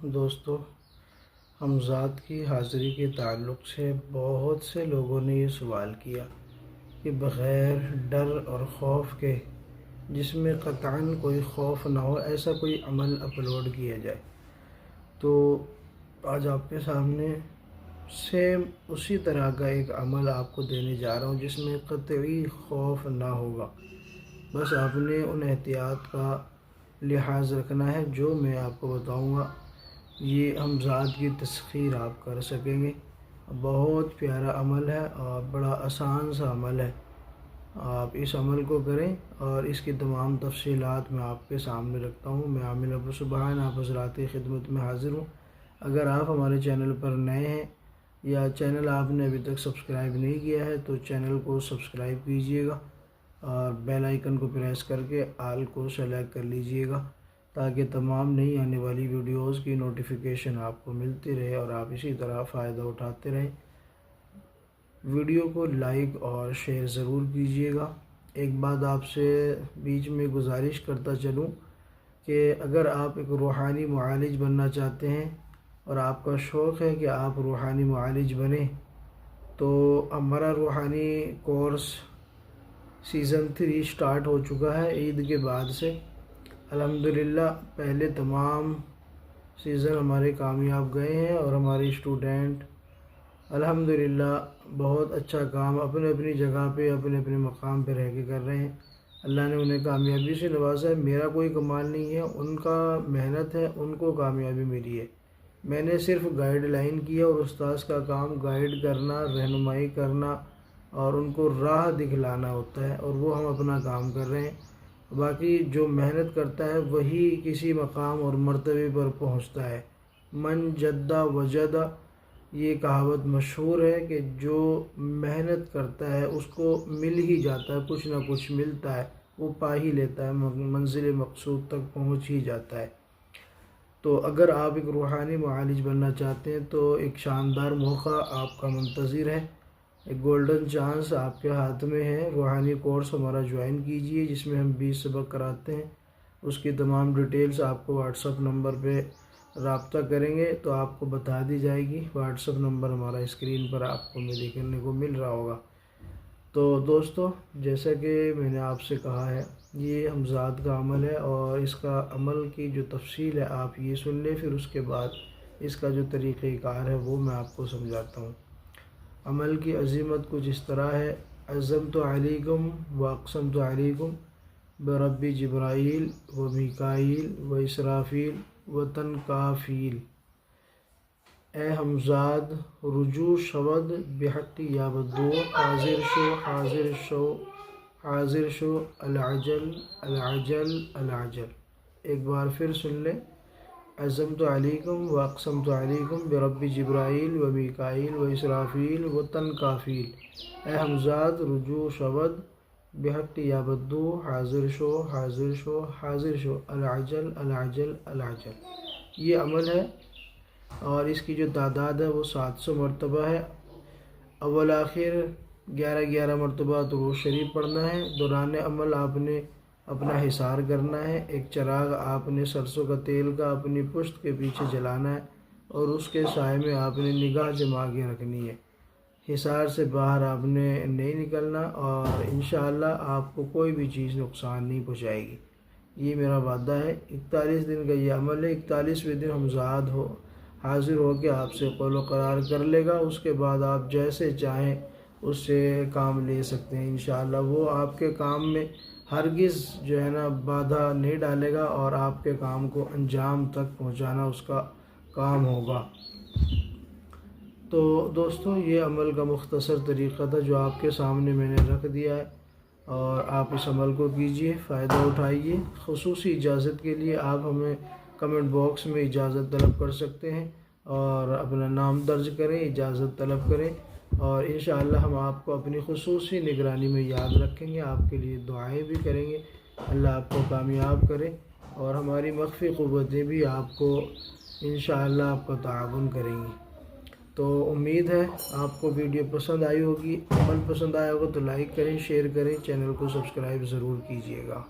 دوستو، حمزاد کی حاضری کے تعلق سے بہت سے لوگوں نے یہ سوال کیا کہ بغیر ڈر اور خوف کے، جس میں قطعاً کوئی خوف نہ ہو، ایسا کوئی عمل اپلوڈ کیا جائے۔ تو آج آپ کے سامنے سیم اسی طرح کا ایک عمل آپ کو دینے جا رہا ہوں جس میں قطعی خوف نہ ہوگا۔ بس آپ نے ان احتیاط کا لحاظ رکھنا ہے جو میں آپ کو بتاؤں گا۔ یہ حمزاد کی تسخیر آپ کر سکیں گے۔ بہت پیارا عمل ہے اور بڑا آسان سا عمل ہے۔ آپ اس عمل کو کریں اور اس کی تمام تفصیلات میں آپ کے سامنے رکھتا ہوں۔ میں عامل ابو سبحان آپ حضرات کی خدمت میں حاضر ہوں۔ اگر آپ ہمارے چینل پر نئے ہیں یا چینل آپ نے ابھی تک سبسکرائب نہیں کیا ہے تو چینل کو سبسکرائب کیجئے گا اور بیل آئیکن کو پریس کر کے آل کو سلیکٹ کر لیجئے گا تاکہ تمام نئی آنے والی ویڈیوز کی نوٹیفیکیشن آپ کو ملتی رہے اور آپ اسی طرح فائدہ اٹھاتے رہیں۔ ویڈیو کو لائک اور شیئر ضرور کیجئے گا۔ ایک بات آپ سے بیچ میں گزارش کرتا چلوں کہ اگر آپ ایک روحانی معالج بننا چاہتے ہیں اور آپ کا شوق ہے کہ آپ روحانی معالج بنیں تو ہمارا روحانی کورس سیزن 3 سٹارٹ ہو چکا ہے عید کے بعد سے۔ الحمدللہ پہلے تمام سیزن ہمارے کامیاب گئے ہیں اور ہمارے اسٹوڈنٹ الحمدللہ بہت اچھا کام اپنے اپنی جگہ پہ اپنے اپنے مقام پہ رہ کے کر رہے ہیں۔ اللہ نے انہیں کامیابی سے نوازا ہے۔ میرا کوئی کمال نہیں ہے، ان کا محنت ہے، ان کو کامیابی ملی ہے۔ میں نے صرف گائیڈ لائن کیا اور استاذ کا کام گائیڈ کرنا، رہنمائی کرنا اور ان کو راہ دکھلانا ہوتا ہے اور وہ ہم اپنا کام کر رہے ہیں۔ باقی جو محنت کرتا ہے وہی کسی مقام اور مرتبے پر پہنچتا ہے۔ من جدہ وجدہ، یہ کہاوت مشہور ہے کہ جو محنت کرتا ہے اس کو مل ہی جاتا ہے، کچھ نہ کچھ ملتا ہے، وہ پا ہی لیتا ہے، منزل مقصود تک پہنچ ہی جاتا ہے۔ تو اگر آپ ایک روحانی معالج بننا چاہتے ہیں تو ایک شاندار موقع آپ کا منتظر ہے، ایک گولڈن چانس آپ کے ہاتھ میں ہے۔ روحانی کورس ہمارا جوائن کیجئے جس میں ہم 20 سبق کراتے ہیں۔ اس کی تمام ڈیٹیلز آپ کو واٹس ایپ نمبر پہ رابطہ کریں گے تو آپ کو بتا دی جائے گی۔ واٹس ایپ نمبر ہمارا اسکرین پر آپ کو دیکھنے کو مل رہا ہوگا۔ تو دوستو، جیسا کہ میں نے آپ سے کہا ہے، یہ حمزاد کا عمل ہے اور اس کا عمل کی جو تفصیل ہے آپ یہ سن لیں، پھر اس کے بعد اس کا جو طریقہ کار ہے وہ میں آپ کو سمجھاتا ہوں۔ عمل کی عظمت کچھ اس طرح ہے: عزمت علیکم و اقسمت علیکم برب جبرائیل و میکائیل و اسرافیل و تنکافیل۔ اے حمزاد رجوع شود بحق یا بدو، حاضر شو حاضر شو حاضر شو، العجل العجل العجل۔ ایک بار پھر سن لیں: عزمت علیکم و اقسمت علیکم برب جبرائیل و میکائیل و اسرافیل و تنکافیل۔ اے حمزاد رجوع شود بحق یا بدو، حاضر شو حاضر شو حاضر شو، العجل العجل العجل۔ یہ عمل ہے اور اس کی جو تعداد ہے وہ 700 مرتبہ ہے۔ اول آخر 11 مرتبہ درود شریف پڑھنا ہے۔ دوران عمل آپ نے اپنا حصار کرنا ہے۔ ایک چراغ آپ نے سرسوں کا تیل کا اپنی پشت کے پیچھے جلانا ہے اور اس کے سائے میں آپ نے نگاہ جما کے رکھنی ہے۔ حصار سے باہر آپ نے نہیں نکلنا اور انشاءاللہ آپ کو کوئی بھی چیز نقصان نہیں پہنچائے گی۔ یہ میرا وعدہ ہے۔ 41 دن کا یہ عمل ہے۔ 41ویں دن حمزاد حاضر ہو کے آپ سے قول و قرار کر لے گا۔ اس کے بعد آپ جیسے چاہیں اس سے کام لے سکتے ہیں انشاءاللہ۔ وہ آپ کے کام میں ہرگز جو ہے نا بادھا نہیں ڈالے گا اور آپ کے کام کو انجام تک پہنچانا اس کا کام ہوگا۔ تو دوستو، یہ عمل کا مختصر طریقہ تھا جو آپ کے سامنے میں نے رکھ دیا ہے اور آپ اس عمل کو کیجئے، فائدہ اٹھائیے۔ خصوصی اجازت کے لیے آپ ہمیں کمنٹ باکس میں اجازت طلب کر سکتے ہیں اور اپنا نام درج کریں، اجازت طلب کریں اور انشاءاللہ ہم آپ کو اپنی خصوصی نگرانی میں یاد رکھیں گے، آپ کے لیے دعائیں بھی کریں گے۔ اللہ آپ کو کامیاب کرے اور ہماری مخفی قوتیں بھی آپ کو انشاءاللہ آپ کا تعاون کریں گی۔ تو امید ہے آپ کو ویڈیو پسند آئی ہوگی۔ عمل پسند آیا ہوگا تو لائک کریں، شیئر کریں، چینل کو سبسکرائب ضرور کیجیے گا۔